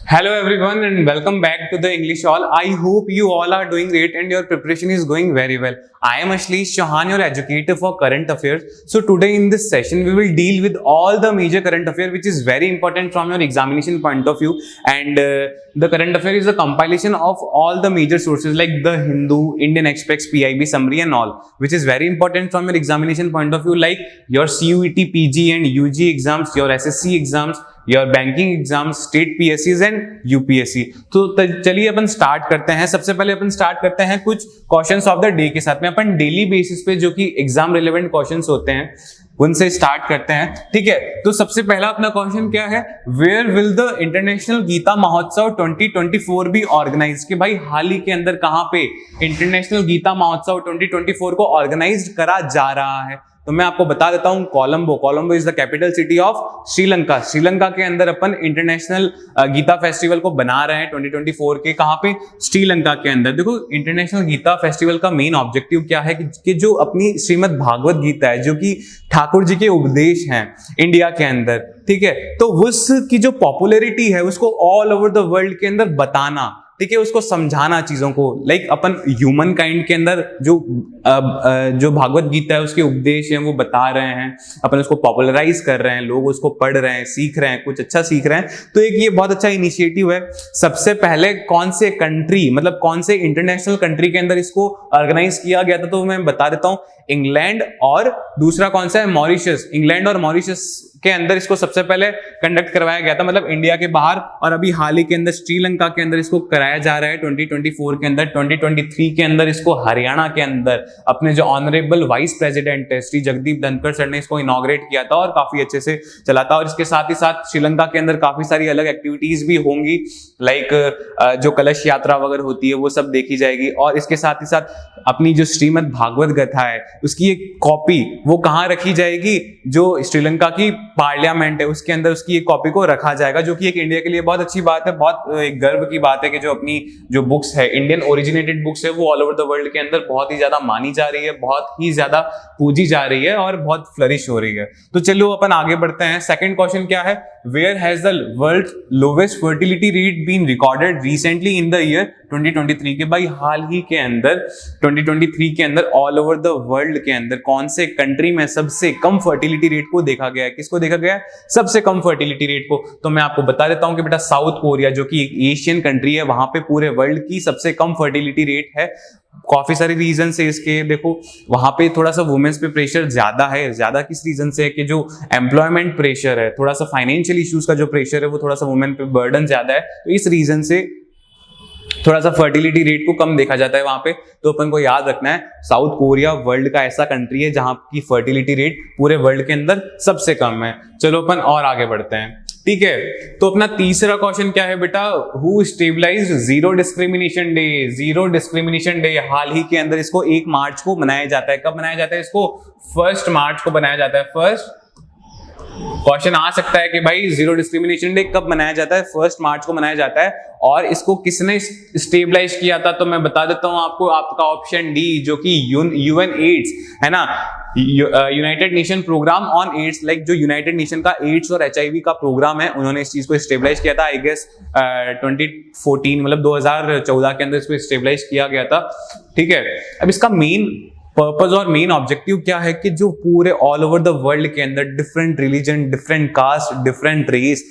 Hello everyone and welcome back to the English All. I hope you all are doing great and your preparation is going very well. I am Ashlesh Chauhan, your educator for current affairs. So today in this session we will deal with all the major current affairs which is very important from your examination point of view, and the current affair is a compilation of all the major sources like the Hindu, Indian Express, PIB summary and all, which is very important from your examination point of view, like your CUET, PG and UG exams, your SSC exams, your banking exam, state पीएससीज and UPSC. तो चलिए अपन start करते हैं। सबसे पहले अपन start करते हैं कुछ क्वेश्चंस ऑफ द डे के साथ में। अपन डेली बेसिस पे जो कि एग्जाम रिलेवेंट क्वेश्चंस होते हैं उनसे स्टार्ट करते हैं, ठीक है। तो सबसे पहला अपना क्वेश्चन क्या है, where will the international Gita Mahotsav 2024 B organise? कि भाई हाल ही के अंदर कहां पे इंटरनेशनल गीता महोत्सव 2024 को ऑर्गेनाइज करा जा रहा है? तो मैं आपको बता देता हूं, Colombo is the capital city of Sri Lanka. Sri Lanka के अंदर अपन इंटरनेशनल गीता फेस्टिवल को बना रहे हैं 2024 के। कहां पे? श्रीलंका के अंदर। देखो इंटरनेशनल गीता फेस्टिवल का मेन ऑब्जेक्टिव क्या है कि जो अपनी श्रीमद् भागवत गीता है, जो कि ठाकुर जी के उपदेश हैं इंडिया के अंदर, ठीक है, तो उसकी जो पॉपुलैरिटी है उसको ऑल ओवर द वर्ल्ड के अंदर बताना, ठीक है, उसको समझाना चीजों को। लाइक अपन ह्यूमन काइंड के अंदर जो भागवत गीता है उसके उपदेश हैं वो बता रहे हैं, अपन उसको पॉपुलराइज कर रहे हैं, लोग उसको पढ़ रहे हैं, सीख रहे हैं, कुछ अच्छा सीख रहे हैं। तो एक ये बहुत अच्छा इनिशिएटिव है। सबसे पहले कौन से कंट्री, मतलब कौन से इंटरनेशनल कंट्री के अंदर इसको ऑर्गेनाइज किया गया था, तो मैं बता देता हूं, इंग्लैंड और दूसरा कौन सा है, मॉरिशस। इंग्लैंड और मॉरिशस के अंदर इसको सबसे पहले कंडक्ट करवाया गया था, मतलब इंडिया के बाहर। और अभी हाल ही के अंदर श्रीलंका के अंदर इसको कराया जा रहा है 2024 के अंदर। 2023 के अंदर इसको हरियाणा के अंदर अपने जो ऑनरेबल वाइस प्रेसिडेंट है श्री जगदीप धनखड़ सर ने इसको इनॉग्रेट किया था और काफी अच्छे से चला था। और इसके साथ ही साथ श्रीलंका के अंदर काफी सारी अलग एक्टिविटीज भी होंगी, लाइक जो कलश यात्रा वगैरह होती है वो सब देखी जाएगी। और इसके साथ ही साथ अपनी जो श्रीमद् भागवत गीता है उसकी एक कॉपी वो कहाँ रखी जाएगी, जो श्रीलंका की पार्लियामेंट है उसके अंदर उसकी एक कॉपी को रखा जाएगा, जो कि एक इंडिया के लिए बहुत अच्छी बात है, बहुत एक गर्व की बात है कि जो अपनी जो बुक्स है, इंडियन ओरिजिनेटेड बुक्स है, वो ऑल ओवर द वर्ल्ड के अंदर बहुत ही ज्यादा मानी जा रही है, बहुत ही ज्यादा पूजी जा रही है और बहुत फ्लरिश हो रही है। तो चलो अपन आगे बढ़ते हैं। सेकंड क्वेश्चन क्या है, where has the world lowest fertility rate been recorded recently in the year 2023? के भाई हाल ही के अंदर 2023 के अंदर ऑल ओवर द वर्ल्ड के अंदर कौन से कंट्री में सबसे कम फर्टिलिटी रेट को देखा गया है? किसको देखा गया है सबसे कम फर्टिलिटी रेट को? तो मैं आपको बता देता हूं कि बेटा साउथ कोरिया, जो कि एक एशियन कंट्री है, वहां पे पूरे वर्ल्ड की सबसे कम फर्टिलिटी रेट है। काफी सारे रीजन है इसके। देखो वहां पे थोड़ा सा वुमेन्स पे प्रेशर ज्यादा है। ज्यादा किस रीजन से है कि जो एम्प्लॉयमेंट प्रेशर है, थोड़ा सा फाइनेंशियल इश्यूज का जो प्रेशर है वो थोड़ा सा वुमेन पे बर्डन ज्यादा है, तो इस रीजन से थोड़ा सा फर्टिलिटी रेट को कम देखा जाता है वहां पे। तो अपन को याद रखना है, साउथ कोरिया वर्ल्ड का ऐसा कंट्री है जहां की फर्टिलिटी रेट पूरे वर्ल्ड के अंदर सबसे कम है। चलो अपन और आगे बढ़ते हैं, ठीक है। तो अपना तीसरा क्वेश्चन क्या है बेटा, who stabilised zero discrimination day? Zero discrimination day हाल ही के अंदर इसको 1 मार्च को मनाया जाता है। कब मनाया जाता है इसको? 1 मार्च को मनाया जाता है। फर्स्ट क्वेश्चन आ सकता है कि भाई जीरो डिस्क्रिमिनेशन डे कब मनाया जाता है? 1 मार्च को मनाया जाता है। और इसको किसने स्टेबलाइज किया था? तो मैं बता देता हूं आपको, आपका ऑप्शन डी, जो कि यूएन एड्स है ना, United Nation programme on AIDS, like जो यूनाइटेड नेशन का एड्स और एचआईवी का प्रोग्राम है, उन्होंने इस चीज को स्टेबलाइज किया था। आई गेस 2014 मतलब 2014 के अंदर इसको स्टेबलाइज किया गया था, ठीक है। अब इसका मेन पर्पस और मेन ऑब्जेक्टिव क्या है कि जो पूरे ऑल ओवर द वर्ल्ड के अंदर different religion, different caste, different race,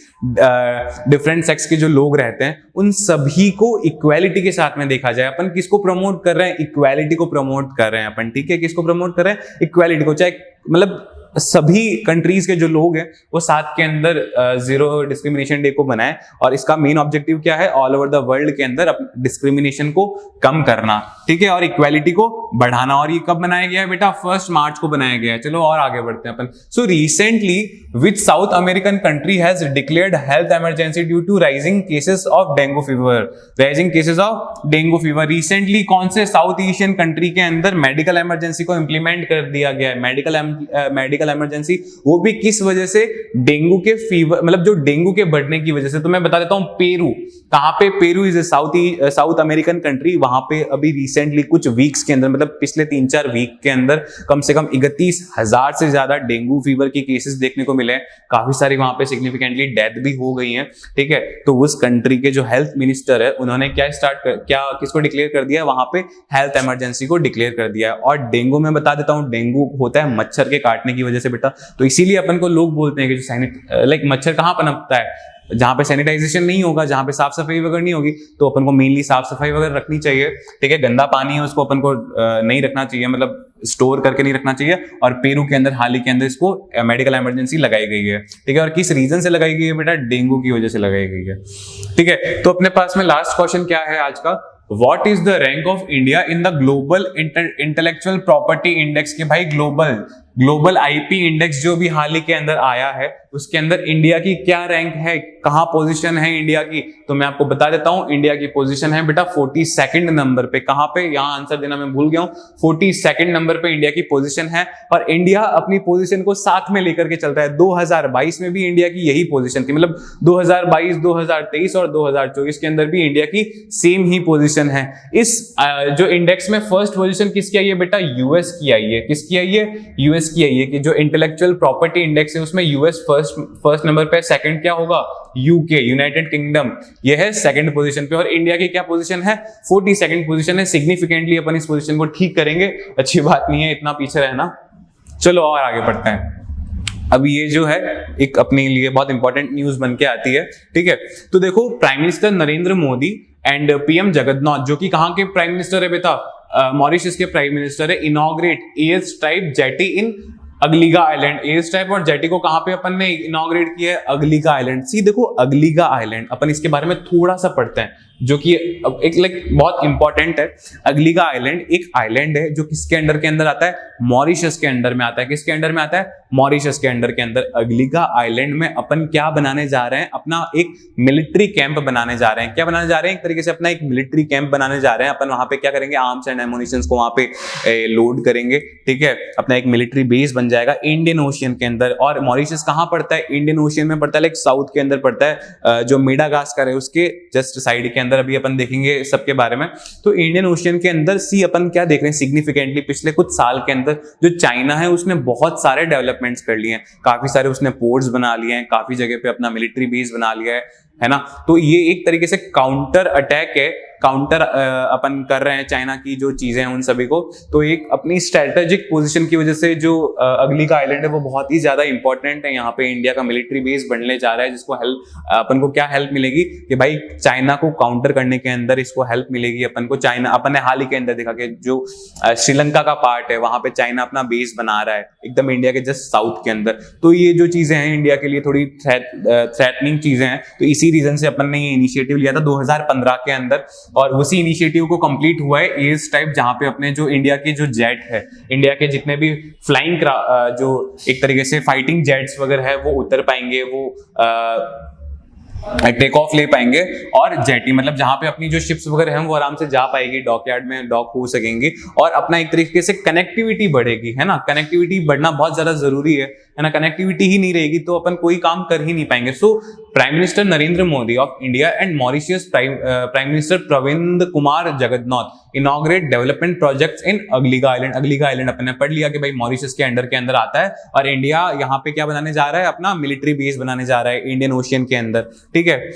different sex के जो लोग रहते हैं, उन सभी को इक्वालिटी के साथ में देखा जाए। अपन किसको प्रमोट कर रहे हैं? इक्वालिटी को प्रमोट कर रहे हैं अपन, ठीक है। किसको प्रमोट कर रहे हैं? इक्वालिटी को। चाहे मतलब सभी कंट्रीज के जो लोग हैं वो साथ के अंदर जीरो डिस्क्रिमिनेशन डे को बनाए। और इसका मेन ऑब्जेक्टिव क्या है? ऑल ओवर द वर्ल्ड के अंदर डिस्क्रिमिनेशन को कम करना, ठीक है, और इक्वालिटी को बढ़ाना। और ये कब बनाया गया है बेटा? 1 मार्च को बनाया गया है। चलो और आगे बढ़ते हैं अपन। So recently which South American country has declared health emergency due to rising cases of dengue fever? Rising cases of dengue fever recently कौन से साउथ एशियन कंट्री के अंदर मेडिकल इमरजेंसी को इंप्लीमेंट कर दिया गया है? मेडिकल इमरजेंसी, वो भी किस वजह से? डेंगू के फीवर, मतलब जो डेंगू के बढ़ने की वजह से। तो मैं बता देता हूं पेरू। कहां पे? Peru is a south American country, वहां पे अभी रिसेंटली कुछ वीक्स के अंदर, मतलब पिछले 3-4 वीक के अंदर कम से कम 31,000 से ज्यादा डेंगू फीवर की केसेस देखने को मिले हैं। काफी सारी वहां पे सिग्निफिकेंटली डेथ भी हो गई है। ठीक है, तो उस कंट्री के जो हेल्थ मिनिस्टर है उन्होंने क्या किसको डिक्लेयर कर दिया है, वहां पे हेल्थ इमरजेंसी को डिक्लेयर कर दिया है। और डेंगू में बता देता हूं, डेंगू होता है मच्छर के काटने की वजह से बेटा, तो इसीलिए अपन को लोग बोलते हैं कि जो मच्छर कहाँ पनपता है, जहां पे सैनिटाइजेशन नहीं होगा, जहां पे साफ सफाई वगैरह नहीं होगी, तो अपन को मेनली साफ सफाई वगैरह रखनी चाहिए। ठीक है, गंदा पानी है उसको अपन को नहीं रखना चाहिए, मतलब स्टोर करके नहीं रखना चाहिए। और पेरू के अंदर हाल ही के अंदर इसको मेडिकल इमरजेंसी लगाई गई है। ठीक है, और किस रीजन से लगाई गई है बेटा, डेंगू की वजह से लगाई गई है। ठीक है, तो अपने पास में लास्ट क्वेश्चन क्या है आज का, What is the rank of India in the global intellectual property index? के भाई ग्लोबल आईपी इंडेक्स जो भी हाल ही के अंदर आया है उसके अंदर इंडिया की क्या रैंक है, कहां पोजीशन है इंडिया की, तो मैं आपको बता देता हूं। इंडिया की पोजीशन है बेटा 42nd नंबर पे। कहां पे, यहां आंसर देना मैं भूल गया हूं, 42nd नंबर पे इंडिया की पोजीशन है। और इंडिया अपनी पोजीशन को साथ में लेकर के चलता है। 2022 में भी इंडिया की यही पोजीशन थी, मतलब 2022, 2023 और 2024 के अंदर भी इंडिया की सेम ही पोजीशन है। इस जो इंडेक्स में फर्स्ट पोजीशन किसकी आई है बेटा, यूएस की आई है। किसकी आई है, यूएस की आई है। कि जो इंटेलेक्चुअल प्रॉपर्टी इंडेक्स है उसमें यूएस फर्स्ट नंबर पे, सेकंड क्या होगा, यूके, यूनाइटेड किंगडम, ये है सेकंड पोजीशन पे। और इंडिया की क्या पोजीशन है, 42nd पोजीशन है। सिग्निफिकेंटली अपन इस पोजीशन को ठीक करेंगे, अच्छी बात नहीं है इतना पीछे रहना। चलो और आगे बढ़ते हैं। अब ये जो है एक अपने लिए बहुत इंपॉर्टेंट न्यूज बन के आती है। ठीक है, तो देखो prime minister Narendra Modi and PM Jagannath, जो कि कहां के प्राइम मिनिस्टर है बेटा, मॉरिशस के प्राइम मिनिस्टर है, इनॉग्रेट एयर्स टाइप जेटी इन अगलीगा आइलैंड। एयर्स टाइप और जेटी को कहां पे अपन ने इनॉग्रेट किया है, अगलीगा आइलैंड। सी देखो अगलीगा आइलैंड, अपन इसके बारे में थोड़ा सा पढ़ते हैं जो कि एक बहुत इंपॉर्टेंट है। अगलीगा आइलैंड एक आइलैंड है जो किसके अंडर के अंदर आता है, मॉरिशस के अंडर में आता है। किसके अंडर में आता है, मॉरिशस के अंडर के अंदर। अगलीगा आइलैंड में अपन क्या बनाने जा रहे हैं, अपना एक मिलिट्री कैंप बनाने जा रहे हैं। क्या बनाने जा रहे हैं, एक तरीके से अपना एक मिलिट्री कैंप बनाने जा रहे हैं। अपन वहां पे क्या करेंगे, आर्म्स एंड एमुनिशंस को वहां पे लोड करेंगे। ठीक है, अपना एक मिलिट्री बेस बन जाएगा इंडियन ओशियन के अंदर। और मॉरिशस कहां पड़ता है, इंडियन ओशियन में पड़ता है, लाइक साउथ के अंदर पड़ता है। जो मेडागास्कर है उसके जस्ट साइड के अंदर, अभी अपन देखेंगे सबके बारे में। तो इंडियन ओशियन के अंदर सी अपन क्या देख रहे हैं, सिग्निफिकेंटली पिछले कुछ साल के अंदर जो चाइना है उसने बहुत सारे डेवलपमेंट्स कर लिए हैं। काफी सारे उसने पोर्ट्स बना लिए हैं, काफी जगह पे अपना मिलिट्री बेस बना लिया है ना। तो ये एक तरीके से काउंटर अटैक है, काउंटर अपन कर रहे हैं चाइना की जो चीजें हैं उन सभी को। तो एक अपनी स्ट्रेटेजिक पोजीशन की वजह से जो अगलीगा आइलैंड है वो बहुत ही ज्यादा इंपॉर्टेंट है। यहाँ पे इंडिया का मिलिट्री बेस बनने जा रहा है, जिसको अपन को क्या हेल्प मिलेगी कि भाई चाइना को काउंटर करने के अंदर इसको हेल्प मिलेगी अपन को। चाइना अपन ने हाल ही के अंदर देखा कि जो श्रीलंका का पार्ट है वहां पे चाइना अपना बेस बना रहा है एकदम इंडिया के जस्ट साउथ के अंदर। तो ये जो चीजें हैं इंडिया के लिए थोड़ी थ्रेटनिंग चीजें हैं। तो इसी रीजन से अपन ने ये इनिशिएटिव लिया था 2015 के अंदर, और उसी इनिशिएटिव को कंप्लीट हुआ है एयर्स टाइप, जहां पे अपने जो इंडिया के जो जेट है, इंडिया के जितने भी फ्लाइंग जो एक तरीके से फाइटिंग जेट्स वगैरह है वो उतर पाएंगे, वो टेक ऑफ ले पाएंगे। और जेटी मतलब जहां पे अपनी जो शिप्स वगैरह हैं वो आराम से जा पाएगी, डॉकयार्ड में डॉक हो सकेंगी, और अपना एक तरीके से कनेक्टिविटी बढ़ेगी, है ना। कनेक्टिविटी बढ़ना बहुत ज्यादा जरूरी है ना। कनेक्टिविटी ही नहीं रहेगी तो अपन कोई काम कर ही नहीं पाएंगे। So prime minister Narendra Modi of India and Mauritius prime minister Pravind Kumar Jugnauth inaugurate development projects in Agalega island. Agalega island अपन ने पढ़ लिया कि भाई मॉरिशस के अंदर आता है, और इंडिया यहाँ पे क्या बनाने जा रहा है, अपना मिलिट्री बेस बनाने जा रहा है इंडियन ओशियन के अंदर। ठीक है,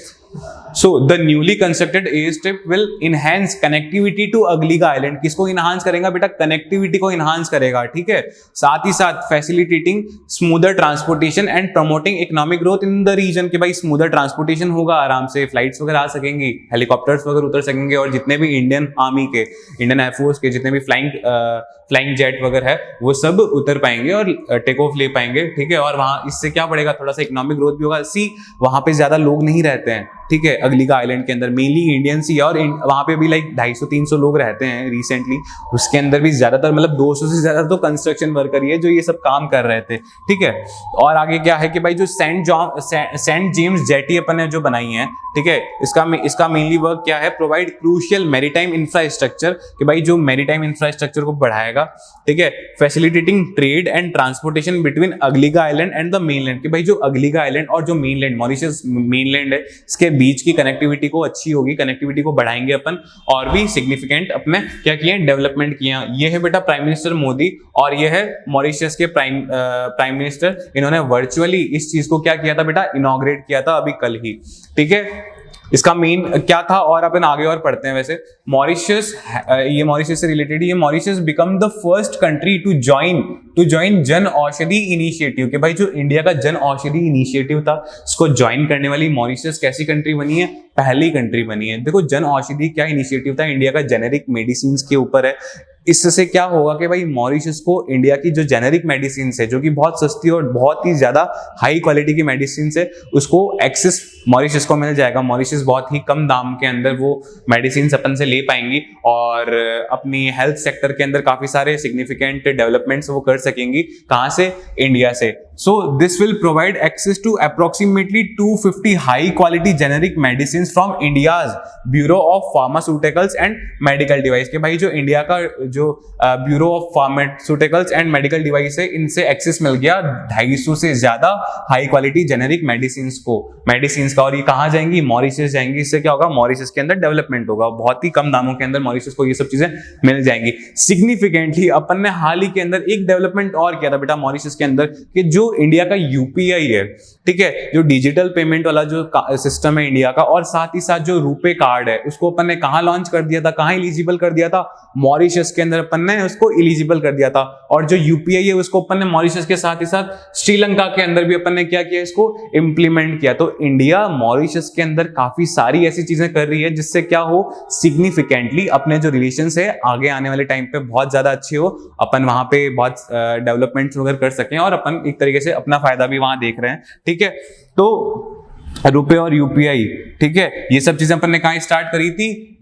so the newly constructed air strip will enhance connectivity to Agalega island. किसको इनहांस करेगा बेटा, कनेक्टिविटी को इनहांस करेगा। ठीक है, साथ ही साथ facilitating smoother transportation and promoting economic growth in the region. के भाई स्मूदर ट्रांसपोर्टेशन होगा, आराम से फ्लाइट्स वगैरह आ सकेंगी, हेलीकॉप्टर्स वगैरह उतर सकेंगे, और जितने भी इंडियन आर्मी के, इंडियन एयरफोर्स के जितने भी फ्लाइंग जेट वगैरह है वो सब उतर पाएंगे और टेक ऑफ ले पाएंगे। ठीक है, और वहां इससे क्या बढ़ेगा, थोड़ा सा इकोनॉमिक ग्रोथ भी होगा। सी वहां पे ज्यादा लोग नहीं रहते हैं, ठीक है, अगलीगा आइलैंड के अंदर मेनली इंडियंस ही, और वहां पे भी लाइक 250-300 लोग रहते हैं रिसेंटली। उसके अंदर भी ज्यादातर मतलब 200 से ज्यादा तो कंस्ट्रक्शन वर्कर ही है जो ये सब काम कर रहे थे। ठीक है, और आगे क्या है कि भाई जो सेंट जेम्स जेटी अपन ने जो बनाई है, ठीक है, इसका मेनली वर्क क्या है, प्रोवाइड क्रूशियल मैरीटाइम इंफ्रास्ट्रक्चर, कि भाई जो मैरीटाइम इंफ्रास्ट्रक्चर को बढ़ाएगा। ठीक है, facilitating trade and transportation between Agalega island and the mainland, कि भाई जो अगलीगा आइलैंड और जो मेनलैंड मॉरिशस मेनलैंड है इसके बीच की कनेक्टिविटी को अच्छी होगी, कनेक्टिविटी को बढ़ाएंगे अपन, और भी सिग्निफिकेंट अपने क्या किए, डेवलपमेंट किया। ये है बेटा प्राइम मिनिस्टर मोदी, और ये है मॉरिशस के प्राइम मिनिस्टर। इन्होंने वर्चुअली इस चीज को क्या किया था बेटा, इनॉग्रेट किया था अभी कल ही। ठीक है, इसका मेन क्या था, और अपन आगे और पढ़ते हैं। वैसे मॉरिशस, ये मॉरिशस से रिलेटेड, ये Mauritius become the first country to join Jan Aushadhi initiative. के भाई जो इंडिया का जन औषधि इनिशिएटिव था, इसको ज्वाइन करने वाली मॉरिशस कैसी कंट्री बनी है, पहली कंट्री बनी है। देखो जन औषधि क्या इनिशिएटिव था, इंडिया का जेनेरिक मेडिसिन के ऊपर है। इससे क्या होगा कि भाई मॉरिशस को इंडिया की जो जेनेरिक मेडिसिन है, जो कि बहुत सस्ती और बहुत ही ज्यादा हाई क्वालिटी की मेडिसिन है, उसको एक्सेस मॉरिशस को मिल जाएगा। मॉरिशस बहुत ही कम दाम के अंदर वो मेडिसिन अपन से ले पाएंगी, और अपनी हेल्थ सेक्टर के अंदर काफी सारे सिग्निफिकेंट डेवलपमेंट्स वो कर सकेंगी। कहां से, इंडिया से। So this will provide access to approximately 250 high quality generic medicines from India's Bureau of Pharmaceuticals and Medical Device। के भाई जो इंडिया का जो bureau of pharmaceuticals and medical device है, इनसे एक्सेस मिल गया 250 से ज्यादा हाई क्वालिटी जेनेरिक मेडिसिन का। और ये कहाँ जाएंगी, मॉरिशस जाएंगी। इससे क्या होगा, मॉरिशस के अंदर डेवलपमेंट होगा, बहुत ही कम दामों के अंदर मॉरिशस को ये सब चीजें मिल जाएंगी। सिग्निफिकेंटली अपन ने हाल ही के अंदर एक डेवलपमेंट और किया था बेटा मॉरिशस के अंदर, कि जो इंडिया का यूपीआई है, ठीक है, जो डिजिटल पेमेंट वाला जो सिस्टम है इंडिया का, और साथ ही साथ जो रुपे कार्ड है, उसको अपन ने कहां लॉन्च कर दिया था, कहां एलिजिबल कर दिया था, मॉरिशस के अंदर अपन ने उसको एलिजिबल कर दिया था। और जो यूपीआई है उसको अपन ने मॉरिशस के साथ ही साथ श्रीलंका के अंदर भी अपन ने क्या किया, इसको इंप्लीमेंट किया। तो इंडिया मॉरिशस के अंदर काफी सारी ऐसी चीजें कर रही है जिससे क्या हो, सिग्निफिकेंटली अपने जो रिलेशंस है आगे आने वाले टाइम पे बहुत ज्यादा अच्छे हो, अपन वहां पे बहुत डेवलपमेंट वगैरह कर सकें, और अपन एक तरीके से अपना फायदा भी वहां देख रहे हैं। ठीक है, तो रुपए और यूपीआई, ठीक है, ये सब चीजें अपन ने कहां स्टार्ट करी थी,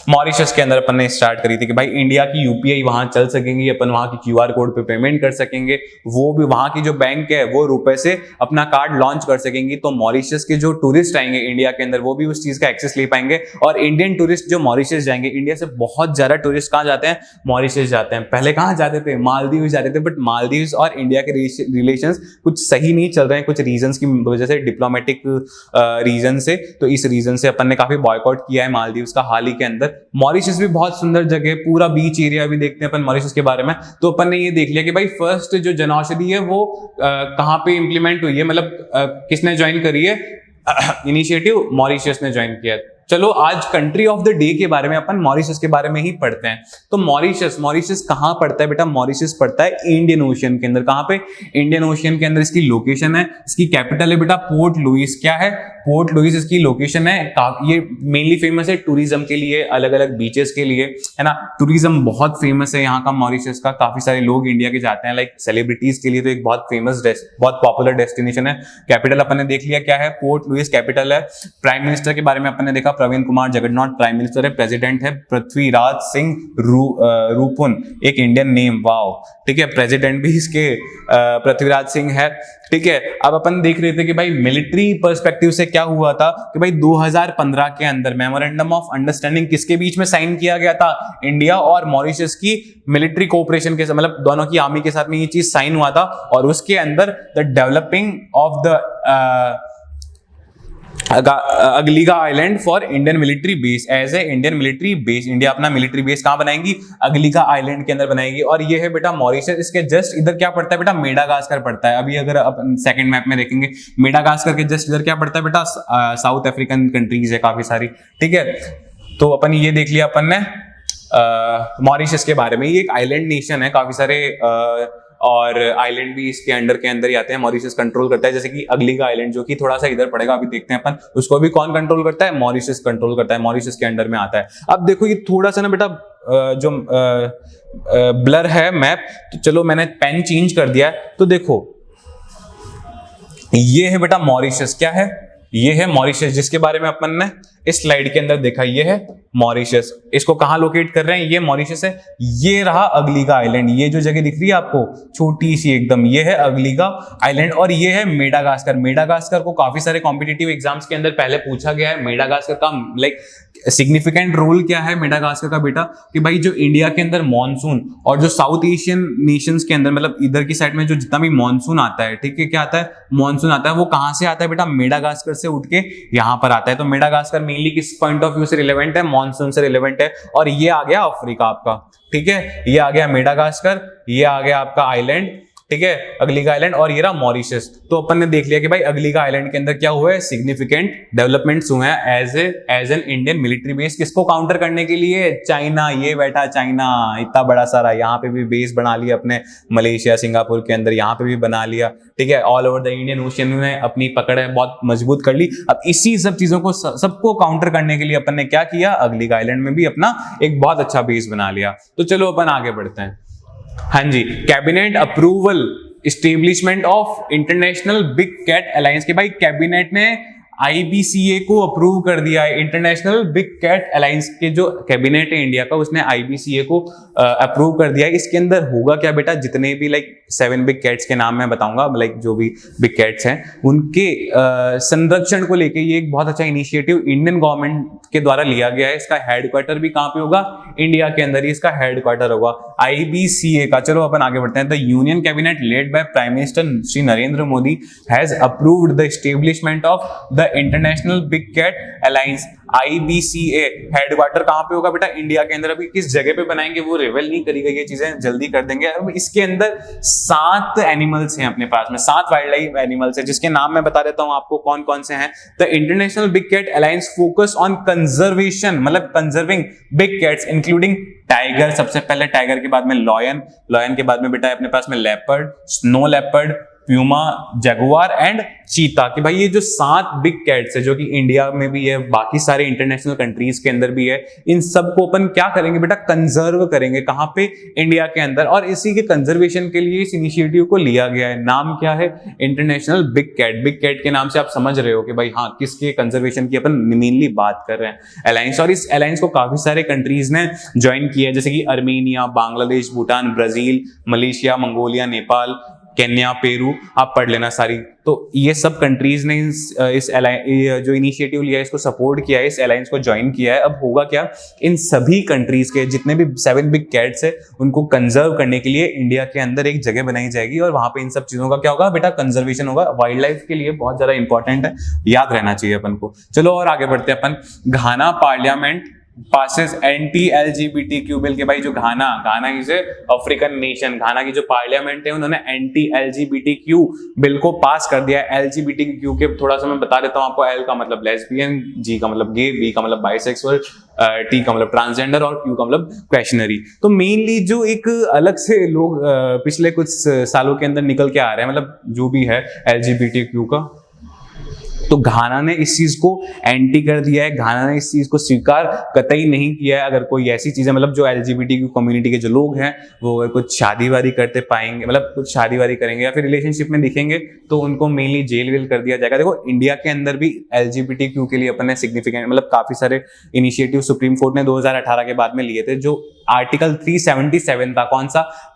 मॉरिशस के अंदर अपन ने स्टार्ट करी थी, कि भाई इंडिया की यूपीआई वहां चल सकेंगी, अपन वहां की क्यूआर कोड पे पेमेंट कर सकेंगे, वो भी वहां की जो बैंक है वो रुपए से अपना कार्ड लॉन्च कर सकेंगी। तो मॉरिशस के जो टूरिस्ट आएंगे इंडिया के अंदर, वो भी उस चीज का एक्सेस ले पाएंगे। और इंडियन टूरिस्ट जो मॉरिशस जाएंगे, इंडिया से बहुत ज्यादा टूरिस्ट कहां जाते हैं, मॉरिशस जाते हैं। पहले कहां जाते थे, मालदीव जाते थे, बट मालदीव और इंडिया के रिलेशंस कुछ सही नहीं चल रहे हैं, कुछ रीजंस की वजह से, डिप्लोमेटिक रीजन से। तो इस रीजन से अपन ने काफी बॉयकॉट किया है मालदीव का हाल ही के अंदर। मॉरिशस भी बहुत सुंदर जगह, पूरा बीच एरिया भी देखते हैं अपन मॉरिशस के बारे में। तो अपन ने ये देख लिया कि भाई फर्स्ट जो जनौषधि है वो कहां पे इंप्लीमेंट हुई है, मतलब किसने ज्वाइन करी है इनिशिएटिव, मॉरिशस ने ज्वाइन किया। चलो आज कंट्री ऑफ द डे के बारे में अपन मॉरिशस के बारे में ही पढ़ते हैं। तो मॉरिशस कहां पड़ता है बेटा, मॉरिशस पड़ता है इंडियन ओशियन के अंदर। कहां पे, इंडियन ओशियन के अंदर इसकी लोकेशन है। इसकी कैपिटल है बेटा पोर्ट लुइस। क्या है, पोर्ट लुइस इसकी लोकेशन है। ये मेनली फेमस है टूरिज्म के लिए, अलग अलग बीचेस के लिए, है ना। टूरिज्म बहुत फेमस है यहाँ का, मॉरिशस का। काफी सारे लोग इंडिया के जाते हैं, लाइक सेलिब्रिटीज के लिए तो एक बहुत फेमस, बहुत पॉपुलर डेस्टिनेशन है। कैपिटल अपन ने देख लिया क्या है, पोर्ट लुइस कैपिटल है। प्राइम मिनिस्टर के बारे में अपन ने देखा, प्रवीण कुमार जगन्नाथ प्राइम मिनिस्टर है। प्रेसिडेंट है पृथ्वीराज सिंह रूपुन, एक इंडियन नेम, वाओ, ठीक है। प्रेसिडेंट भी इसके पृथ्वीराज सिंह है, ठीक है। अब अपन देख रहे थे कि भाई मिलिट्री पर्सपेक्टिव से क्या हुआ था, कि भाई 2015 के अंदर मेमोरेंडम ऑफ अंडरस्टैंडिंग किसके बीच में साइन किया गया था, इंडिया और मॉरिशस की मिलिट्री कोऑपरेशन के, मतलब दोनों की आर्मी के साथ में ये चीज साइन हुआ था। और उसके अंदर the developing of the Agalega island for Indian military base, as a Indian military base. India अपना मिलिट्री बेस कहां बनाएंगी, अगलीगा आइलैंड के अंदर बनाएगी। और ये है बेटा मॉरिशस। इसके जस्ट इधर क्या पड़ता है बेटा, मेडागास्कर पड़ता है। अभी अगर अपन सेकंड मैप में देखेंगे, मेडागास्कर के जस्ट इधर क्या पड़ता है बेटा, साउथ अफ्रीकन कंट्रीज है काफी सारी, ठीक है। तो अपन ये देख लिया अपन ने मॉरिशस के बारे में। ये एक आइलैंड नेशन है, काफी सारे और आइलैंड भी इसके अंडर के अंदर ही आते हैं। मॉरिशस कंट्रोल करता है, जैसे कि अगलीगा आइलैंड जो कि थोड़ा सा इधर पड़ेगा, अभी देखते हैं अपन, उसको भी कौन कंट्रोल करता है, मॉरिशस कंट्रोल करता है, मॉरिशस के अंडर में आता है। अब देखो ये थोड़ा सा ना बेटा जो ब्लर है मैप, तो चलो मैंने पेन चेंज कर दिया है। तो देखो ये है बेटा मॉरिशस, क्या है, ये है मॉरिशस, जिसके बारे में अपन ने इस स्लाइड के अंदर देखा। ये है मॉरिशस, इसको कहां लोकेट कर रहे हैं, ये मॉरिशस है। ये रहा अगलीगा आइलैंड, ये जो जगह दिख रही है आपको छोटी सी एकदम, ये है अगलीगा आइलैंड। और ये है मेडागास्कर। मेडागास्कर को काफी सारे कॉम्पिटिटिव एग्जाम्स के अंदर पहले पूछा गया है। मेडागास्कर का लाइक सिग्निफिकेंट रोल क्या है मेडागास्कर का बेटा, कि भाई जो इंडिया के अंदर मॉनसून और जो साउथ एशियन नेशंस के अंदर मतलब इधर की साइड में जो जितना भी मॉनसून आता है, ठीक है, क्या आता है, मॉनसून आता है, वो कहां से आता है बेटा, मेडागास्कर से उठ के यहाँ पर आता है। तो मेडागास्कर मेनली किस पॉइंट ऑफ व्यू से रिलेवेंट है, मॉनसून से रिलेवेंट है। और ये आ गया अफ्रीका आपका, ठीक है, ये आ गया मेडागास्कर, ये आ गया आपका आइलैंड, ठीक है, अगली का आइलैंड, और ये रहा मॉरिशस। तो अपन ने देख लिया कि भाई अगली का आइलैंड के अंदर क्या हुआ है, सिग्निफिकेंट डेवलपमेंट्स हुए हैं as an Indian military base. किसको काउंटर करने के लिए, चाइना, ये बैठा चाइना इतना बड़ा सारा, यहाँ पे भी बेस बना लिया अपने मलेशिया सिंगापुर के अंदर, यहाँ पे भी बना लिया, ठीक है, all over the Indian ocean में अपनी पकड़ है बहुत मजबूत कर ली। अब इसी सब चीजों को सबको काउंटर करने के लिए अपन ने क्या किया, अगली का आइलैंड में भी अपना एक बहुत अच्छा बेस बना लिया। तो चलो अपन आगे बढ़ते हैं। हाँ जी, cabinet approval establishment of international big cat alliance के भाई कैबिनेट ने आईबीसीए को अप्रूव कर दिया है। इंटरनेशनल बिग कैट अलायंस के जो कैबिनेट है इंडिया का, उसने आईबीसीए को अप्रूव कर दिया है। इसके अंदर होगा क्या बेटा, जितने भी लाइक 7 बिग कैट्स के नाम मैं बताऊंगा, लाइक जो भी बिग कैट्स हैं उनके संरक्षण को लेके ये एक बहुत अच्छा इनिशिएटिव इंडियन गवर्नमेंट के द्वारा लिया गया है। इसका हेडक्वार्टर भी कहां पे होगा, इंडिया के अंदर ही इसका हेडक्वार्टर होगा आईबीसीए का। चलो अपन आगे बढ़ते हैं। The union cabinet led by prime minister Shri Narendra Modi has approved the establishment of the international big cat alliance IBCA. Headquarter कहां पे होगा बेटा, इंडिया के अंदर। अभी किस जगह पे बनाएंगे वो रिवील नहीं करी गई, ये चीजें जल्दी कर देंगे। अब इसके अंदर 7 एनिमल्स हैं अपने पास में, 7 वाइल्ड लाइफ एनिमल्स हैं, जिसके नाम मैं बता देता हूं आपको कौन कौन से हैं। The international big cat alliance focus on conservation, मतलब conserving big cats including tiger, सबसे पहले टाइगर के बाद में लॉयन, लॉयन के बाद में बेटा अपने पास में leopard, snow leopard, Puma, Jaguar and चीता। कि भाई ये जो 7 बिग कैट्स है जो कि इंडिया में भी है, बाकी सारे इंटरनेशनल कंट्रीज के अंदर भी है, इन सबको अपन क्या करेंगे बेटा, कंजर्व करेंगे। कहां पे, इंडिया के अंदर। और इसी के कंजर्वेशन के लिए इस इनिशिएटिव को लिया गया है। नाम क्या है, international big cat. Big cat के नाम से आप समझ रहे हो कि भाई हाँ किसके कंजर्वेशन की अपन मेनली बात कर रहे हैं, अलायंस। और इस अलायंस को काफी सारे कंट्रीज ने ज्वाइन किया है, जैसे कि Armenia, Bangladesh, Bhutan, Brazil, Malaysia, Mongolia, Nepal, Kenya, Peru, आप पढ़ लेना सारी। तो ये सब कंट्रीज ने इस जो इनिशिएटिव लिया है इसको सपोर्ट किया है, इस अलायंस को ज्वाइन किया है। अब होगा क्या, इन सभी कंट्रीज के जितने भी 7 बिग कैट्स है उनको कंजर्व करने के लिए इंडिया के अंदर एक जगह बनाई जाएगी और वहां पे इन सब चीजों का क्या होगा बेटा, कंजर्वेशन होगा। वाइल्ड लाइफ के लिए बहुत ज्यादा इंपॉर्टेंट है, याद रहना चाहिए अपन को। चलो और आगे बढ़ते हैं अपन। Ghana parliament passes anti LGBTQ bill के भाई जो Ghana is a African nation, Ghana की जो पार्लियामेंट है उन्होंने एंटी एलजीबीटीक्यू बिल को पास कर दिया है। एलजीबीटीक्यू के थोड़ा सा मैं बता देता हूं आपको। एल का मतलब लेस्बियन, जी का मतलब गे, बी का मतलब बाइसेक्सुअल, टी का मतलब ट्रांसजेंडर और क्यू का मतलब क्वेश्चनरी। तो मेनली जो एक अलग से लोग पिछले कुछ सालों के अंदर निकल के आ रहे हैं, मतलब जो भी है एलजीबीटीक्यू का, तो घाना ने इस चीज को एंटी कर दिया है। घाना ने इस चीज को स्वीकार कतई नहीं किया है। अगर कोई ऐसी चीजें, मतलब जो एलजीबीटीक्यू कम्युनिटी के जो लोग हैं वो अगर कुछ शादी वादी करते पाएंगे, मतलब कुछ शादी वादी करेंगे या फिर रिलेशनशिप में दिखेंगे तो उनको मेनली जेल वेल कर दिया जाएगा। देखो इंडिया के अंदर भी एलजीबीटीक्यू के लिए अपन ने सिग्निफिकेंट, मतलब काफी सारे इनिशिएटिव सुप्रीम कोर्ट ने 2018 के बाद में लिए थे। जो आर्टिकल 377 था,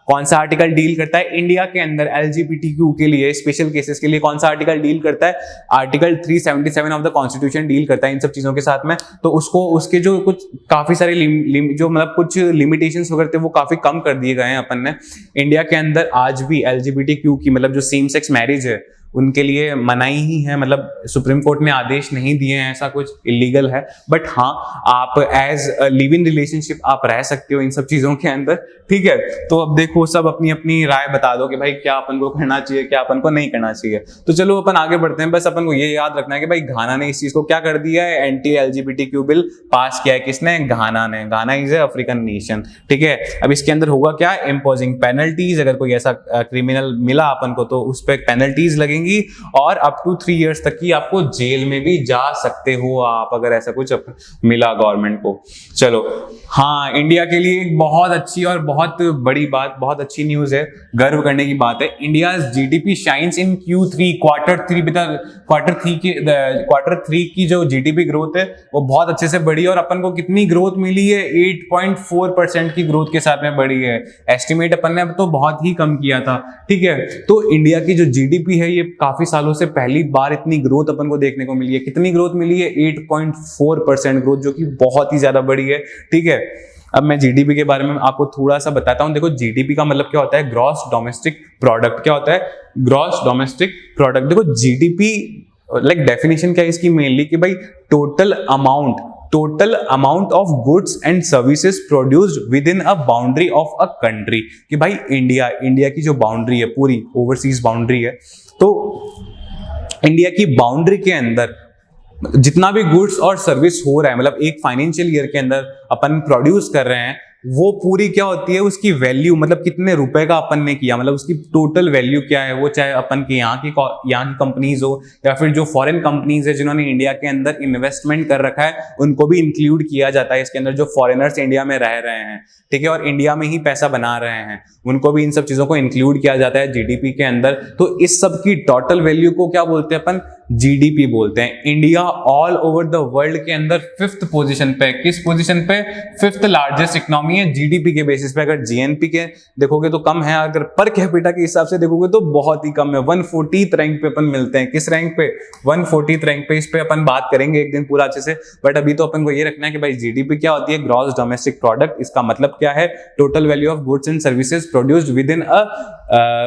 कौन सा आर्टिकल डील करता है इंडिया के अंदर एलजीबीटीक्यू के लिए स्पेशल केसेस के लिए, कौन सा आर्टिकल डील करता है, article 377 of the constitution deal करता है इन सब चीजों के साथ में। तो उसको उसके जो कुछ काफी सारे जो मतलब कुछ लिमिटेशंस वगैरह थे वो काफी कम कर दिए गए हैं अपन ने। इंडिया के अंदर आज भी एलजीबीटीक्यू की, मतलब जो सेम सेक्स मैरिज है उनके लिए मनाही ही है, मतलब सुप्रीम कोर्ट ने आदेश नहीं दिए हैं ऐसा कुछ इलीगल है। बट हाँ, आप एज लिव इन रिलेशनशिप आप रह सकते हो इन सब चीजों के अंदर, ठीक है। तो अब देखो सब अपनी अपनी राय बता दो कि भाई क्या अपन को करना चाहिए, क्या अपन को नहीं करना चाहिए। तो चलो अपन आगे बढ़ते हैं। बस अपन को ये याद रखना है कि भाई घाना ने इस चीज को क्या कर दिया है, एंटी एलजीबीटीक्यू बिल पास किया है। किसने, घाना ने। घाना इज ए अफ्रीकन नेशन, ठीक है। अब इसके अंदर होगा क्या, इम्पोजिंग पेनल्टीज। अगर कोई ऐसा क्रिमिनल मिला अपन को तो उस पर पेनल्टीज लगेंगी और अप टू 3 इयर्स तक की आपको जेल में भी जा सकते हो आप, अगर ऐसा कुछ मिला गवर्नमेंट को। चलो हाँ, इंडिया के लिए एक बहुत अच्छी और बहुत बड़ी बात, बहुत अच्छी न्यूज है, गर्व करने की बात है। India GDP shines in Q3 quarter 3 की जो जीडीपी ग्रोथ है वो बहुत अच्छे से बढ़ी। और अपन को कितनी ग्रोथ मिली है, 8.4% की ग्रोथ के साथ में बढ़ी है। एस्टिमेट अपन ने अब तो बहुत ही कम किया था, ठीक है। तो इंडिया की जो जीडीपी है ये काफी सालों से पहली बार इतनी ग्रोथ अपन को देखने को मिली है। कितनी ग्रोथ मिली है? 8.4% ग्रोथ, जो कि बहुत ही ज्यादा बड़ी है। ठीक है, अब मैं जीडीपी के बारे में आपको थोड़ा सा बताता हूं। देखो जीडीपी का मतलब क्या होता है? Gross domestic product. क्या होता है? Gross domestic product. देखो जीडीपी लाइक डेफिनेशन क्या है इसकी मेनली कि भाई total amount of goods and services produced with in a boundary of a country. कि भाई इंडिया की जो बाउंड्री है, पूरी ओवरसीज बाउंड्री है, तो इंडिया की बाउंड्री के अंदर जितना भी गुड्स और सर्विस हो रहा है, मतलब एक फाइनेंशियल ईयर के अंदर अपन प्रोड्यूस कर रहे हैं, वो पूरी क्या होती है? उसकी वैल्यू, मतलब कितने रुपए का अपन ने किया, मतलब उसकी टोटल वैल्यू क्या है, वो चाहे अपन के यहाँ की कंपनीज हो या फिर जो फॉरेन कंपनीज है जिन्होंने इंडिया के अंदर इन्वेस्टमेंट कर रखा है, उनको भी इंक्लूड किया जाता है इसके अंदर। जो फॉरेनर्स इंडिया में रह रहे हैं, ठीक है, और इंडिया में ही पैसा बना रहे हैं, उनको भी इन सब चीजों को इंक्लूड किया जाता है जीडीपी के अंदर। तो इस सब की टोटल वैल्यू को क्या बोलते हैं अपन? जीडीपी बोलते हैं। India all over the world के अंदर 5th पोजीशन पे। किस पोजीशन पे? 5th लार्जेस्ट इकोनॉमी है जीडीपी के बेसिस पे। अगर जीएनपी के देखोगे तो कम है, अगर पर कैपिटा के हिसाब से देखोगे तो बहुत ही कम है। 140th रैंक पे अपन मिलते हैं। किस रैंक पे? 140th रैंक पे। इस पे अपन बात करेंगे एक दिन पूरा अच्छे से, बट अभी तो अपन को ये रखना है कि भाई जीडीपी क्या होती है? Gross domestic product. इसका मतलब क्या है? Total value of goods and services produced with in a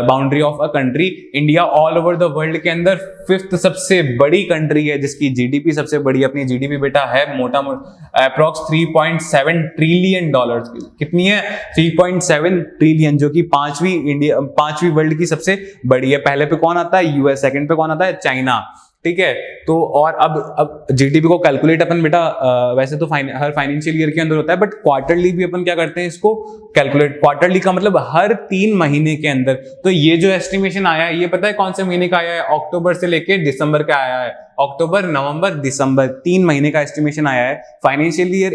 boundary of a country. India all over the world के अंदर 5th सबसे बड़ी कंट्री है जिसकी जीडीपी सबसे बड़ी। अपनी जीडीपी बेटा है मोटा अप्रोक्स $3.7 ट्रिलियन। कितनी है? 3.7 ट्रिलियन, जो कि पांचवी वर्ल्ड की सबसे बड़ी है। पहले पे कौन आता है? यूएस। सेकंड पे कौन आता है? चाइना। ठीक है, तो और अब जीडीपी को कैलकुलेट अपन बेटा वैसे तो हर फाइनेंशियल ईयर के अंदर होता है, बट क्वार्टरली भी अपन क्या करते हैं इसको कैलकुलेट। क्वार्टरली का मतलब हर 3 महीने के अंदर। तो ये जो एस्टिमेशन आया है, ये पता है कौन से महीने का आया है? अक्टूबर से लेके दिसंबर का आया है। अक्टूबर, नवंबर, दिसंबर, 3 महीने का एस्टिमेशन आया है। फाइनेंशियल ईयर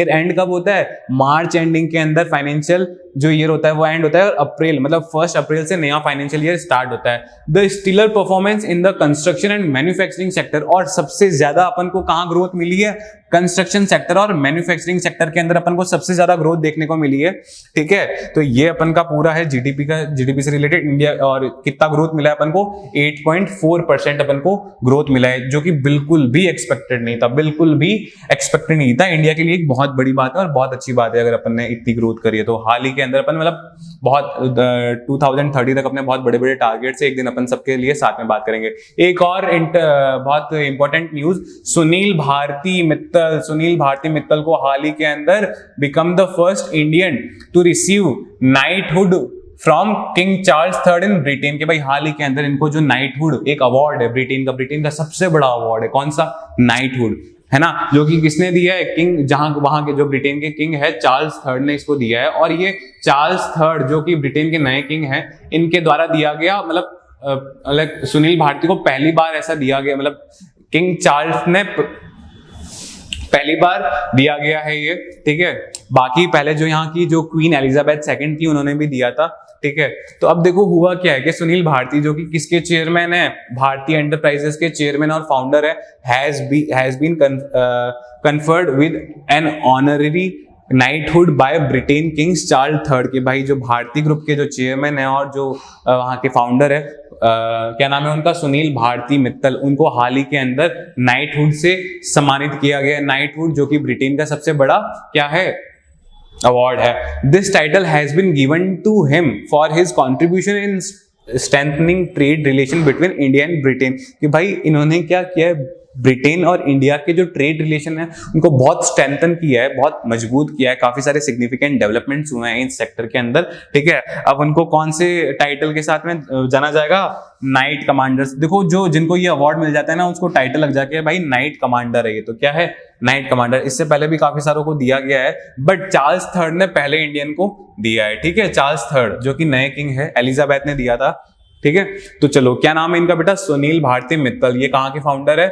एंड कब होता है? मार्च एंडिंग के अंदर फाइनेंशियल जो ईयर होता है वो एंड होता है, और अप्रैल मतलब 1 अप्रैल से नया फाइनेंशियल ईयर स्टार्ट होता है। The स्टिलर performance in the construction and manufacturing sector. और सबसे ज्यादा अपन को कहां ग्रोथ मिली है? कंस्ट्रक्शन सेक्टर और मैन्युफैक्चरिंग सेक्टर के अंदर अपन को सबसे ज्यादा ग्रोथ देखने को मिली है। ठीक है, तो ये अपन का पूरा है जीडीपी से रिलेटेड इंडिया। और कितना ग्रोथ मिला है अपन को? 8.4% अपन को ग्रोथ मिला है, जो कि बिल्कुल भी एक्सपेक्टेड नहीं था। इंडिया के लिए एक बहुत बड़ी बात है और बहुत अच्छी बात है अगर अपन ने इतनी ग्रोथ करी है। तो हाल ही के अंदर अपन मतलब बहुत 2030 तक अपने बहुत बड़े बड़े टारगेट से एक दिन अपन सबके लिए साथ में बात करेंगे। एक और बहुत इंपॉर्टेंट न्यूज, सुनील भारती मित्तल को हाल ही के अंदर become the first Indian to receive knighthood from King Charles III in Britain. के भाई हाल ही के अंदर इनको जो नाइटहुड एक अवार्ड है ब्रिटेन का सबसे बड़ा अवार्ड है। कौन सा? नाइटहुड, है ना, जो कि किसने दिया है? किंग, जहां वहां के जो ब्रिटेन के किंग है चार्ल्स III ने इसको दिया है। और ये चार्ल्स III जो कि ब्रिटेन के नए किंग हैं, इनके द्वारा दिया गया, मतलब सुनील भारती को पहली बार ऐसा दिया गया, मतलब किंग चार्ल्स ने पहली बार दिया गया है ये। ठीक है, बाकी पहले जो यहाँ की जो क्वीन एलिजाबेथ II थी उन्होंने भी दिया था। ठीक है, तो अब देखो हुआ क्या है कि सुनील भारती जो कि किसके चेयरमैन है? भारतीय एंटरप्राइजेस के चेयरमैन और फाउंडर है, has been conferred with an honorary knighthood by Britain Kings Charles III। के भाई जो भारती ग्रुप के जो चेयरमैन है और जो वहां के फाउंडर है, क्या नाम है उनका? सुनील भारती मित्तल। उनको हाल ही के अंदर नाइटहुड से सम्मानित किया गया। नाइटहुड जो कि ब्रिटेन का सबसे बड़ा क्या है? अवार्ड है। This title has been given to him for his contribution in strengthening trade relation between India and Britain. कि भाई इन्होंने क्या किया है? ब्रिटेन और इंडिया के जो ट्रेड रिलेशन है उनको बहुत स्ट्रेंथन किया है, बहुत मजबूत किया है। काफी सारे सिग्निफिकेंट डेवलपमेंट्स हुए हैं इस सेक्टर के अंदर। ठीक है, अब उनको कौन से टाइटल के साथ में जाना जाएगा? Night commanders. देखो जो जिनको ये अवार्ड मिल जाता है ना, उसको टाइटल लग जाके भाई नाइट कमांडर है ये। तो क्या है? Night commander. इससे पहले भी काफी सारों को दिया गया है, बट चार्ल्स III ने पहले इंडियन को दिया है। ठीक है, चार्ल्स III जो कि नए किंग है, एलिजाबेथ ने दिया था। ठीक है, तो चलो क्या नाम है इनका बेटा? सुनील भारती मित्तल। ये कहाँ के फाउंडर है?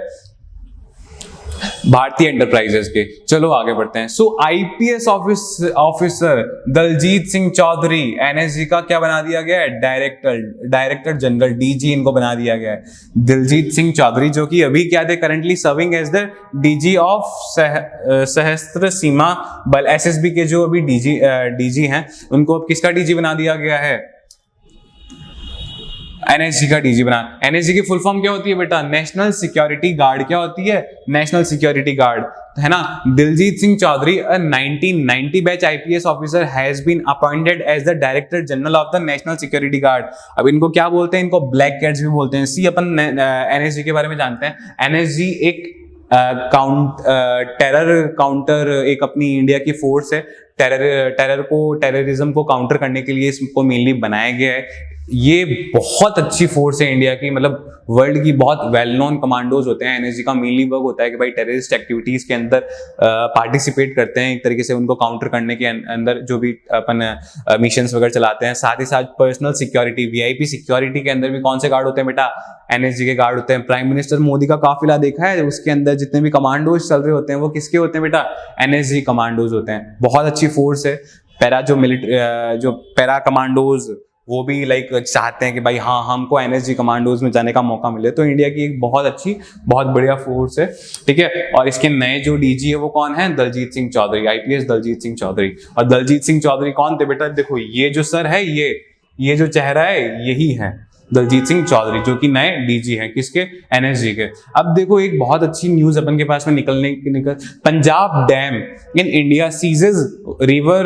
भारतीय एंटरप्राइजेस के। चलो आगे बढ़ते हैं। So IPS officer Daljeet Singh Chaudhary NSG का क्या बना दिया गया है? डायरेक्टर जनरल, डीजी इनको बना दिया गया है। दिलजीत सिंह चौधरी जो कि अभी क्या थे? Currently serving as the DG of Sashastra Seema बल, एसएसबी के जो अभी डीजी हैं, उनको अब किसका डीजी बना दिया गया है? एनएसजी का डीजी बना। एनएसजी की फुल फॉर्म क्या होती है बेटा? National Security Guard. क्या होती है? नेशनल सिक्योरिटी गार्ड, है ना। Diljit Singh Chaudhary, a 1990 batch IPS officer has been appointed as the director general of the National Security Guard. अब इनको क्या बोलते हैं? इनको ब्लैक कैट्स भी बोलते हैं। सी अपन एनएसजी के बारे में जानते हैं। एनएसजी एक टेरर काउंटर, एक अपनी इंडिया की फोर्स है। टेररिज्म को काउंटर करने के लिए इसको मेनली बनाया गया है। ये बहुत अच्छी फोर्स है इंडिया की, मतलब वर्ल्ड की बहुत वेल नोन कमांडोज होते हैं। एनएसजी का मेनली वर्क होता है कि भाई टेररिस्ट एक्टिविटीज के अंदर पार्टिसिपेट करते हैं, एक तरीके से उनको काउंटर करने के अंदर जो भी अपन मिशंस वगैरह चलाते हैं। साथ ही साथ पर्सनल सिक्योरिटी, वीआईपी सिक्योरिटी के अंदर भी कौन से गार्ड होते हैं बेटा? एनएसजी के गार्ड होते हैं। प्राइम मिनिस्टर मोदी का काफिला देखा है, उसके अंदर जितने भी कमांडोज चल रहे होते हैं वो किसके होते हैं बेटा? एनएसजी कमांडोज होते हैं। बहुत अच्छी फोर्स है। जो पैरा कमांडोज वो भी लाइक चाहते हैं कि भाई हाँ हमको एनएसजी कमांडोज में जाने का मौका मिले। तो इंडिया की एक बहुत अच्छी, बहुत बढ़िया फोर्स है, ठीक है। और इसके नए जो डीजी है वो कौन है? दलजीत सिंह चौधरी, आईपीएस दलजीत सिंह चौधरी। और दलजीत सिंह चौधरी कौन थे बेटा? देखो ये जो सर है, ये जो चेहरा है यही है दलजीत सिंह चौधरी, जो कि नए डीजी हैं किसके? एनएसजी के। अब देखो एक बहुत अच्छी न्यूज अपन के पास में निकल Punjab dam in India ceases river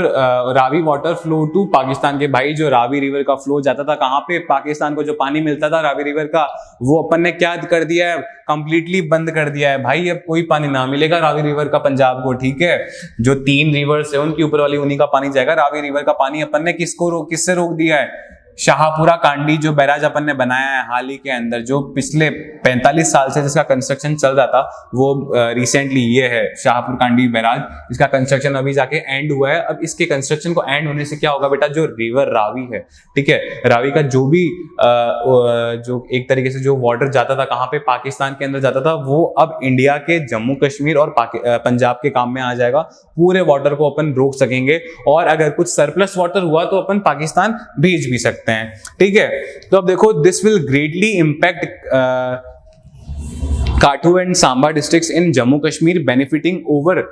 Ravi water flow to Pakistan के। भाई जो रावी रिवर का फ्लो जाता था कहाँ पे? पाकिस्तान को जो पानी मिलता था रावी रिवर का, वो अपन ने क्या कर दिया है? कंप्लीटली बंद कर दिया है। भाई अब कोई पानी ना मिलेगा रावी रिवर का पंजाब को, ठीक है। जो 3 रिवर्स है उनकी ऊपर वाली उन्हीं का पानी जाएगा। रावी रिवर का पानी अपन ने किससे रोक दिया है? शाहपुरा कांडी जो बैराज अपन ने बनाया है हाल ही के अंदर, जो पिछले 45 साल से जिसका कंस्ट्रक्शन चल रहा था, वो रिसेंटली ये है शाहपुर कांडी बैराज। इसका कंस्ट्रक्शन अभी जाके एंड हुआ है। अब इसके कंस्ट्रक्शन को एंड होने से क्या होगा बेटा? जो रिवर रावी है, ठीक है, रावी का जो भी जो एक तरीके से जो वाटर जाता था कहाँ पे? पाकिस्तान के अंदर जाता था, वो अब इंडिया के जम्मू कश्मीर और पंजाब के काम में आ जाएगा। पूरे वाटर को अपन रोक सकेंगे और अगर कुछ सरप्लस वाटर हुआ तो अपन पाकिस्तान भेज भी सकते हैं, ठीक है। तो अब देखो this will greatly impact Kathua and Samba districts in Jammu Kashmir benefiting over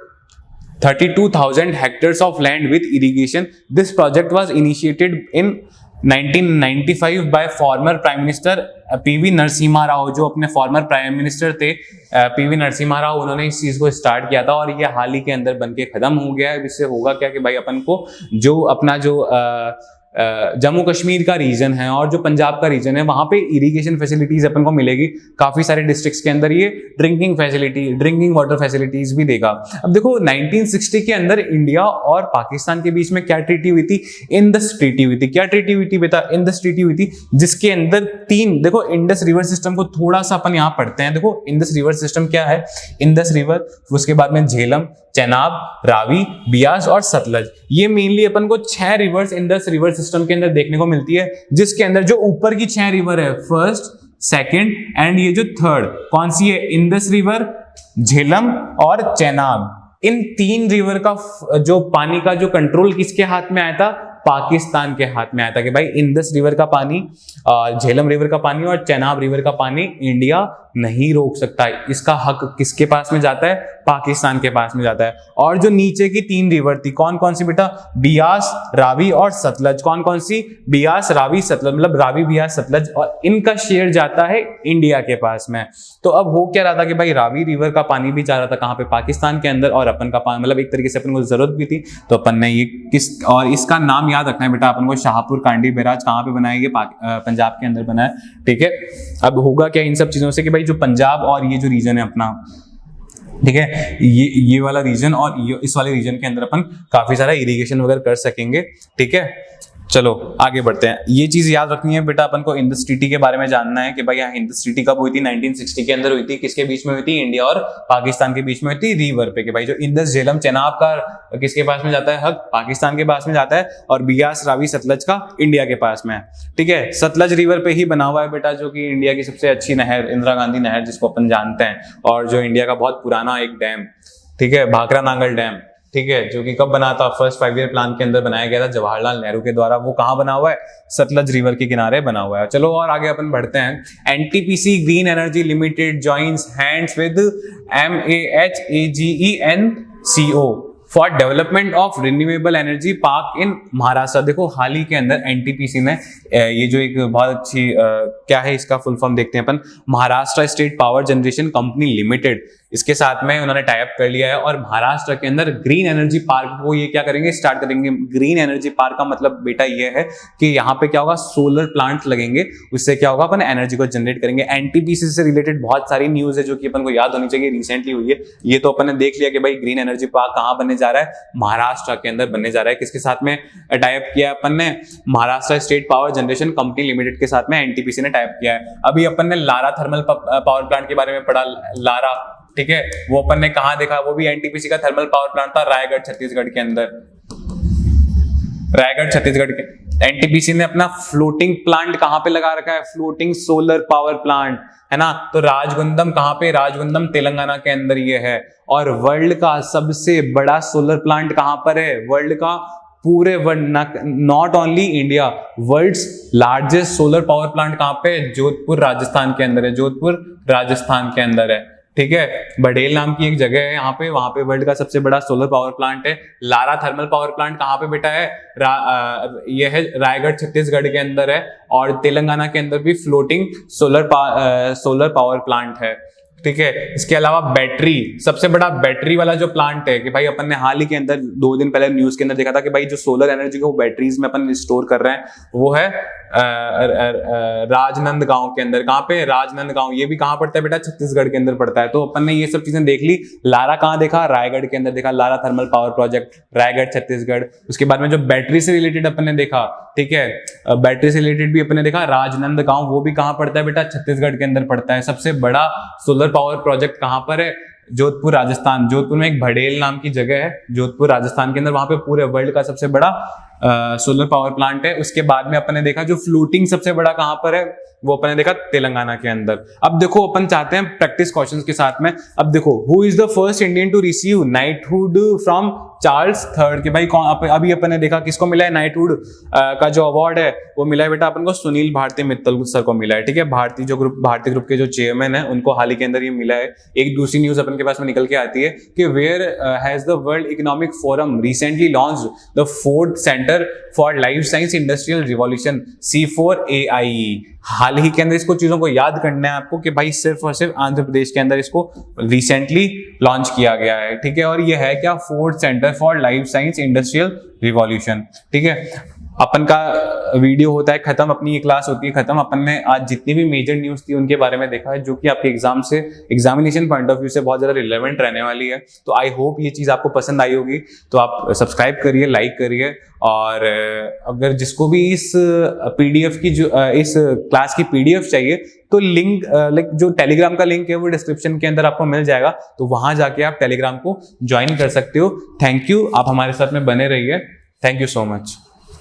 32,000 hectares of land with irrigation. This project was initiated in 1995 by former Prime Minister PV Narasimha Rao, जो अपने फॉर्मर प्राइम मिनिस्टर थे पीवी नरसिम्हा राव, उन्होंने इस चीज को स्टार्ट किया था और ये हाल ही के अंदर बनके खत्म हो गया है। इससे होगा क्या कि भाई अपन को जो अपना जो जम्मू कश्मीर का रीजन है और जो पंजाब का रीजन है वहां पे इरिगेशन फैसिलिटीज अपन को मिलेगी। काफी सारे डिस्ट्रिक्ट्स के अंदर ये ड्रिंकिंग वाटर फैसिलिटीज भी देगा। अब देखो 1960 के अंदर इंडिया और पाकिस्तान के बीच में क्या ट्रीटी हुई थी? इंडस ट्रीटी हुई थी। क्या ट्रीटी हुई थी बेटा? इंडस ट्रीटी हुई थी, जिसके अंदर 3, देखो इंडस रिवर सिस्टम को थोड़ा सा अपन यहाँ पढ़ते हैं। देखो इंडस रिवर सिस्टम क्या है? इंडस रिवर, उसके बाद में झेलम, चेनाब, रावी, बियास और सतलज। ये मेनली अपन को 6 रिवर्स इंडस रिवर सिस्टम के अंदर देखने को मिलती है, जिसके अंदर जो ऊपर की 6 रिवर है, फर्स्ट, सेकंड एंड ये जो थर्ड, कौन सी है? इंडस रिवर, झेलम और चेनाब। इन 3 रिवर का जो पानी का जो कंट्रोल किसके हाथ में आया था? पाकिस्तान के हाथ में आया था कि भाई इंडस रिवर का पानी, झेलम रिवर का पानी और चेनाब रिवर का पानी इंडिया नहीं रोक सकता है। इसका हक किसके पास में जाता है? पाकिस्तान के पास में जाता है। और जो नीचे की 3 रिवर थी, कौन कौन सी बेटा? बियास, रावी और सतलज। कौन कौन सी? बियास, रावी, सतलज, मतलब रावी, बियास, सतलज, और इनका शेयर जाता है इंडिया के पास में। तो अब हो क्या रहा था कि भाई रावी रिवर का पानी भी जा रहा था कहाँ पे? पाकिस्तान के अंदर, और अपन का पानी मतलब एक तरीके से अपन को जरूरत भी थी, तो अपन ने ये और इसका नाम याद रखना है बेटा अपन को, शाहपुर कांडी बैराज कहाँ पे बनाया? ये पंजाब के अंदर बना है, ठीक है। अब होगा क्या इन सब चीजों से कि भाई जो पंजाब और ये जो रीजन है अपना, ठीक है, ये वाला रीजन और इस वाले रीजन के अंदर अपन काफी सारा इरिगेशन वगैरह कर सकेंगे, ठीक है। चलो आगे बढ़ते हैं। ये चीज याद रखनी है बेटा अपन को, इंडस ट्रीटी के बारे में जानना है कि भाई यहाँ इंडस ट्रीटी कब हुई थी? 1960 के अंदर हुई थी। किसके बीच में हुई थी? इंडिया और पाकिस्तान के बीच में हुई थी रिवर पे, कि भाई जो इंडस झेलम चेनाब का किसके पास में जाता है? हक पाकिस्तान के पास में जाता है, और बियास, रावी, सतलज का इंडिया के पास में है, ठीक है। सतलज रिवर पे ही बना हुआ है बेटा, जो कि इंडिया की सबसे अच्छी नहर, इंदिरा गांधी नहर जिसको अपन जानते हैं, और जो इंडिया का बहुत पुराना एक डैम, ठीक है, भाखरा नांगल डैम, ठीक है, जो कि कब बना था? फर्स्ट 5 ईयर प्लान के अंदर बनाया गया था जवाहरलाल नेहरू के द्वारा। वो कहाँ बना हुआ है? सतलज रिवर के किनारे बना हुआ है। चलो और आगे अपन बढ़ते हैं। NTPC green energy limited joins hands with MAHAGENCO for development of renewable energy park इन महाराष्ट्र। देखो हाल ही के अंदर एनटीपीसी ने ये जो एक बहुत अच्छी क्या है इसका फुल फॉर्म देखते हैं अपन, Maharashtra state power generation company limited, इसके साथ में उन्होंने टाई अप कर लिया है और महाराष्ट्र के अंदर ग्रीन एनर्जी पार्क को ये क्या करेंगे, स्टार्ट करेंगे। ग्रीन एनर्जी पार्क का मतलब बेटा ये है कि यहाँ पे क्या होगा, सोलर प्लांट लगेंगे, उससे क्या होगा अपन एनर्जी को जनरेट करेंगे। एनटीपीसी से रिलेटेड बहुत सारी न्यूज है जो कि अपन को याद होनी चाहिए, रिसेंटली हुई है। ये तो अपन ने देख लिया कि भाई ग्रीन एनर्जी पार्क कहाँ बनने जा रहा है, महाराष्ट्र के अंदर बनने जा रहा है। किसके साथ में टाई अप किया अपन ने, Maharashtra state power generation company limited के साथ में एनटीपीसी ने टाई अप किया है। अभी अपन ने लारा थर्मल पावर प्लांट के बारे में पढ़ा, लारा, ठीक है, वो अपन ने कहा देखा, वो भी एनटीपीसी का थर्मल पावर प्लांट था रायगढ़ छत्तीसगढ़ के अंदर, रायगढ़ छत्तीसगढ़ के। एनटीपीसी ने अपना फ्लोटिंग प्लांट कहां पे लगा रखा है, फ्लोटिंग सोलर पावर प्लांट, है ना। तो राजगुंदम कहां पे, राजगुंदम तेलंगाना के अंदर ये है। और वर्ल्ड का सबसे बड़ा सोलर प्लांट कहां पर है, वर्ल्ड का पूरे world, not only India, world's largest solar power plant कहां पे, जोधपुर राजस्थान के अंदर है, जोधपुर राजस्थान के अंदर है, ठीक है। बडेल नाम की एक जगह है यहाँ पे, वहां पे वर्ल्ड का सबसे बड़ा सोलर पावर प्लांट है। लारा थर्मल पावर प्लांट कहाँ पे बेटा है, यह है रायगढ़ छत्तीसगढ़ के अंदर है। और तेलंगाना के अंदर भी फ्लोटिंग सोलर पावर प्लांट है, ठीक है। इसके अलावा बैटरी, सबसे बड़ा बैटरी वाला जो प्लांट है कि भाई अपन ने हाल ही के अंदर 2 दिन पहले न्यूज के अंदर देखा था कि भाई जो सोलर एनर्जी को बैटरीज में अपन स्टोर कर रहे हैं वो है राजनांदगांव के अंदर। कहाँ पे, राजनांदगांव, ये भी कहाँ पड़ता है बेटा, छत्तीसगढ़ के अंदर पड़ता है। तो अपन ने ये सब चीजें देख ली। लारा कहाँ देखा, रायगढ़ के अंदर देखा, Lara thermal power project Raigarh Chhattisgarh. उसके बाद में जो बैटरी से रिलेटेड अपन ने देखा, ठीक है, बैटरी से रिलेटेड भी अपन ने देखा राजनांदगांव, वो भी कहाँ पड़ता है बेटा, छत्तीसगढ़ के अंदर पड़ता है। सबसे बड़ा सोलर पावर प्रोजेक्ट कहाँ पर है, जोधपुर राजस्थान। जोधपुर में एक भडेल नाम की जगह है जोधपुर राजस्थान के अंदर, वहां पे पूरे वर्ल्ड का सबसे बड़ा सोलर पावर प्लांट है। उसके बाद में अपन ने देखा जो फ्लोटिंग सबसे बड़ा कहां पर है, वो अपन ने देखा तेलंगाना के अंदर। अब देखो अपन चाहते हैं प्रैक्टिस क्वेश्चंस के साथ में। अब देखो, who is the first Indian to receive knighthood from Charles third, कि भाई कौन, अभी अपन ने देखा किसको मिला है नाइटहुड का जो अवार्ड है वो मिला है बेटा अपन को सुनील भारती मित्तल सर को मिला है, ठीक है। भारतीय ग्रुप के जो चेयरमैन है उनको हाल ही के अंदर ये मिला है। एक दूसरी न्यूज अपन के पास में निकल के आती है कि where has the World Economic Forum recently launched the 4th centre for life science industrial revolution C4AIE। हाल ही के अंदर इसको चीजों को याद करना है आपको कि भाई सिर्फ और सिर्फ आंध्र प्रदेश के अंदर इसको रिसेंटली लॉन्च किया गया है, ठीक है। और ये है क्या, 4th centre for life science industrial revolution, ठीक है। अपन का वीडियो होता है खत्म, अपनी ये क्लास होती है खत्म। अपन ने आज जितनी भी मेजर न्यूज थी उनके बारे में देखा है जो कि आपके एग्जाम से, एग्जामिनेशन पॉइंट ऑफ व्यू से बहुत ज्यादा रिलेवेंट रहने वाली है। तो आई होप ये चीज आपको पसंद आई होगी। तो आप सब्सक्राइब करिए, लाइक करिए, और अगर जिसको भी इस PDF की जो इस क्लास की PDF चाहिए तो लिंक, लाइक जो टेलीग्राम का लिंक है वो डिस्क्रिप्शन के अंदर आपको मिल जाएगा, तो वहां जाके आप टेलीग्राम को ज्वाइन कर सकते हो। थैंक यू, आप हमारे साथ में बने रहिए। Thank you so much.